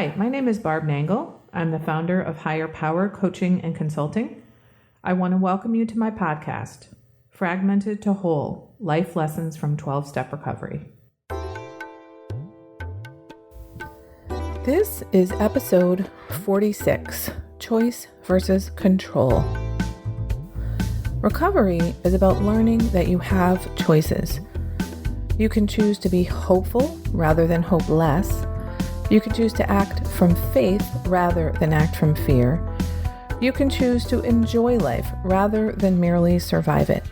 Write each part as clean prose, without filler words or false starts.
Hi, my name is Barb Nangle. I'm the founder of Higher Power Coaching and Consulting. I want to welcome you to my podcast, Fragmented to Whole, Life Lessons from 12-Step Recovery. This is episode 46, Choice versus Control. Recovery is about learning that you have choices. You can choose to be hopeful rather than hopeless. You can choose to act from faith rather than act from fear. You can choose to enjoy life rather than merely survive it.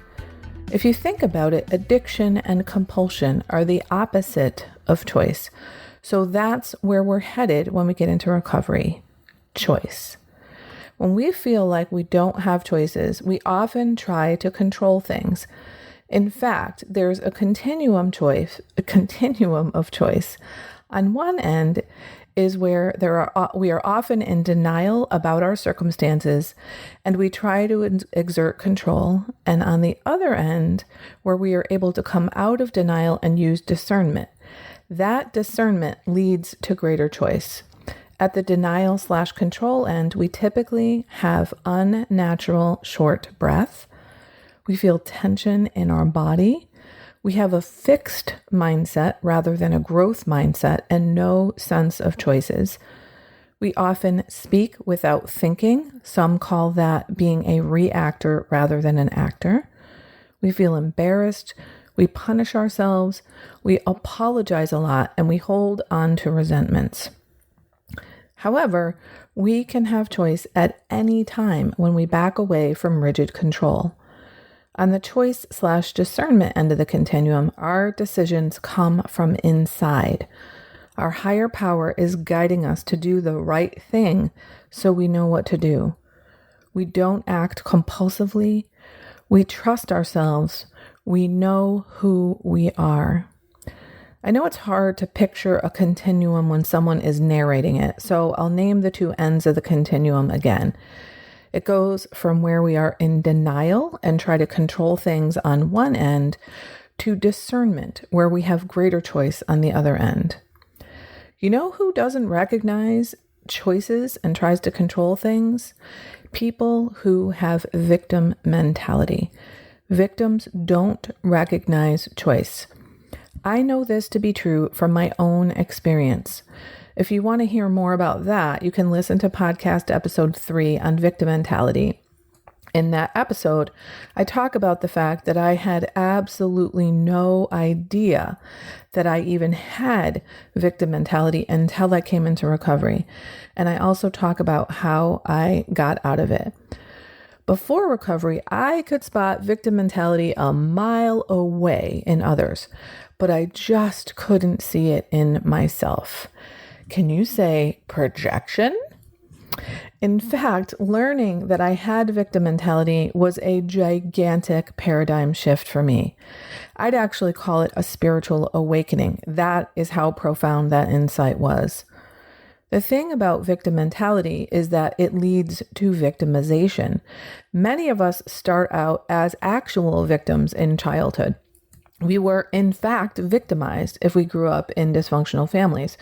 If you think about it, addiction and compulsion are the opposite of choice. So that's where we're headed when we get into recovery. Choice. When we feel like we don't have choices, we often try to control things. In fact, there's a continuum of choice. On one end is where we are often in denial about our circumstances and we try to exert control. And on the other end, where we are able to come out of denial and use discernment. That discernment leads to greater choice. At the denial/control end, we typically have unnatural short breath. We feel tension in our body. We have a fixed mindset rather than a growth mindset and no sense of choices. We often speak without thinking. Some call that being a reactor rather than an actor. We feel embarrassed. We punish ourselves. We apologize a lot and we hold on to resentments. However, we can have choice at any time when we back away from rigid control. On the choice/discernment end of the continuum, our decisions come from inside. Our higher power is guiding us to do the right thing so we know what to do. We don't act compulsively. We trust ourselves. We know who we are. I know it's hard to picture a continuum when someone is narrating it, so I'll name the two ends of the continuum again. It goes from where we are in denial and try to control things on one end to discernment, where we have greater choice on the other end. You know who doesn't recognize choices and tries to control things? People who have victim mentality. Victims don't recognize choice. I know this to be true from my own experience. If you want to hear more about that, you can listen to podcast episode 3 on victim mentality. In that episode, I talk about the fact that I had absolutely no idea that I even had victim mentality until I came into recovery. And I also talk about how I got out of it. Before recovery, I could spot victim mentality a mile away in others, but I just couldn't see it in myself. Can you say projection? In fact, learning that I had victim mentality was a gigantic paradigm shift for me. I'd actually call it a spiritual awakening. That is how profound that insight was. The thing about victim mentality is that it leads to victimization. Many of us start out as actual victims in childhood. We were, in fact, victimized if we grew up in dysfunctional families.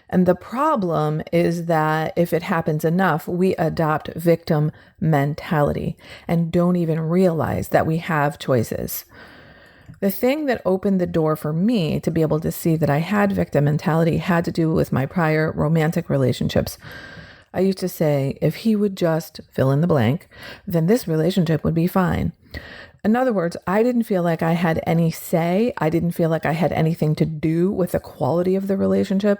And the problem is that if it happens enough, we adopt victim mentality and don't even realize that we have choices. The thing that opened the door for me to be able to see that I had victim mentality had to do with my prior romantic relationships. I used to say, if he would just fill in the blank, then this relationship would be fine. In other words, I didn't feel like I had any say. I didn't feel like I had anything to do with the quality of the relationship.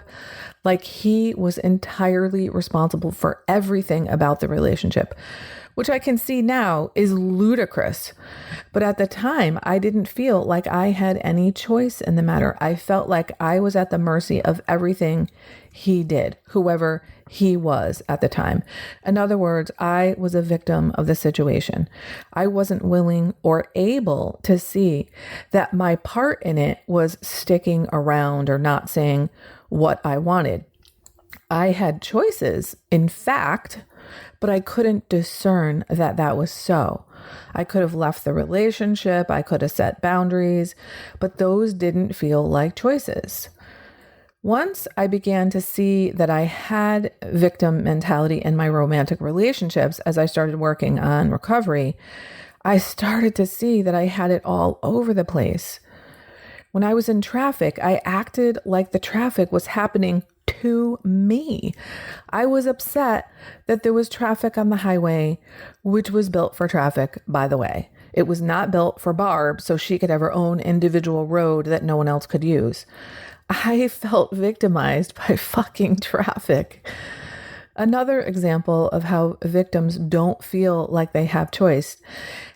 Like he was entirely responsible for everything about the relationship, which I can see now is ludicrous. But at the time, I didn't feel like I had any choice in the matter. I felt like I was at the mercy of everything he did, whoever he was at the time. In other words, I was a victim of the situation. I wasn't willing or able to see that my part in it was sticking around or not saying what I wanted. I had choices, in fact, but I couldn't discern that that was so. I could have left the relationship. I could have set boundaries, but those didn't feel like choices. Once I began to see that I had victim mentality in my romantic relationships, as I started working on recovery, I started to see that I had it all over the place. When I was in traffic, I acted like the traffic was happening to me. I was upset that there was traffic on the highway, which was built for traffic, by the way. It was not built for Barb so she could have her own individual road that no one else could use. I felt victimized by fucking traffic. Another example of how victims don't feel like they have choice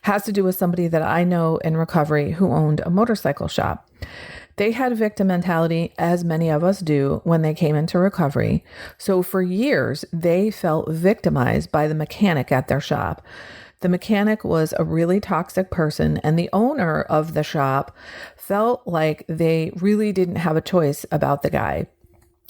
has to do with somebody that I know in recovery who owned a motorcycle shop. They had victim mentality, as many of us do, when they came into recovery. So for years, they felt victimized by the mechanic at their shop. The mechanic was a really toxic person, and the owner of the shop felt like they really didn't have a choice about the guy.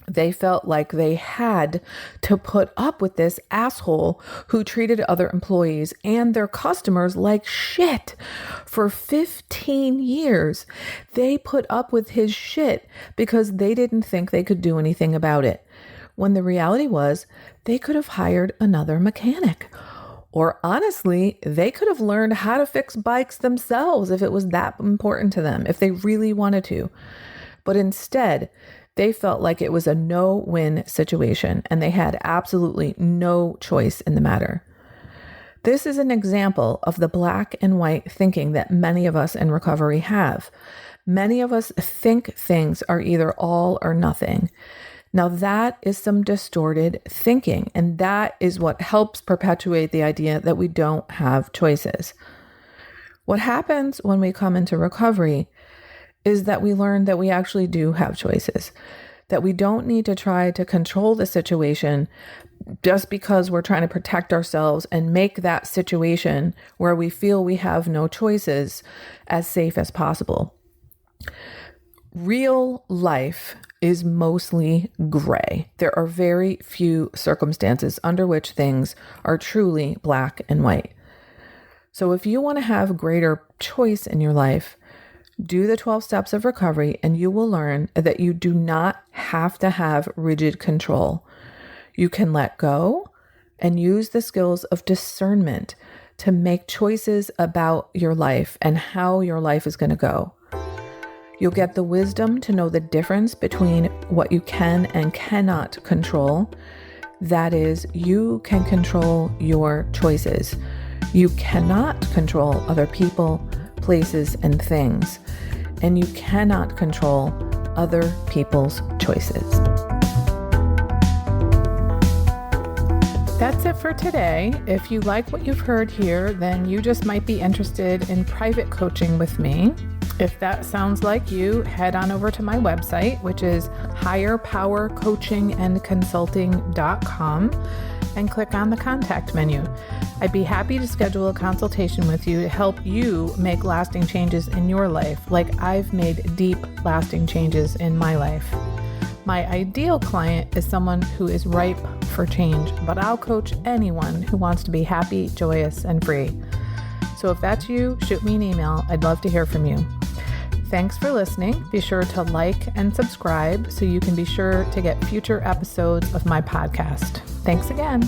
They felt like they had to put up with this asshole who treated other employees and their customers like shit. For 15 years, they put up with his shit because they didn't think they could do anything about it. When the reality was, they could have hired another mechanic. Or honestly, they could have learned how to fix bikes themselves if it was that important to them, if they really wanted to. But instead, they felt like it was a no-win situation, and they had absolutely no choice in the matter. This is an example of the black and white thinking that many of us in recovery have. Many of us think things are either all or nothing. Now that is some distorted thinking, and that is what helps perpetuate the idea that we don't have choices. What happens when we come into recovery is that we learn that we actually do have choices, that we don't need to try to control the situation just because we're trying to protect ourselves and make that situation where we feel we have no choices as safe as possible. Real life is mostly gray. There are very few circumstances under which things are truly black and white. So if you want to have greater choice in your life, do the 12 steps of recovery, and you will learn that you do not have to have rigid control. You can let go and use the skills of discernment to make choices about your life and how your life is going to go. You'll get the wisdom to know the difference between what you can and cannot control. That is, you can control your choices. You cannot control other people, places, and things, and you cannot control other people's choices. That's it for today. If you like what you've heard here, then you just might be interested in private coaching with me. If that sounds like you, head on over to my website, which is higherpowercoachingandconsulting.com, and click on the contact menu. I'd be happy to schedule a consultation with you to help you make lasting changes in your life, like I've made deep, lasting changes in my life. My ideal client is someone who is ripe for change, but I'll coach anyone who wants to be happy, joyous, and free. So if that's you, shoot me an email. I'd love to hear from you. Thanks for listening. Be sure to like and subscribe so you can be sure to get future episodes of my podcast. Thanks again.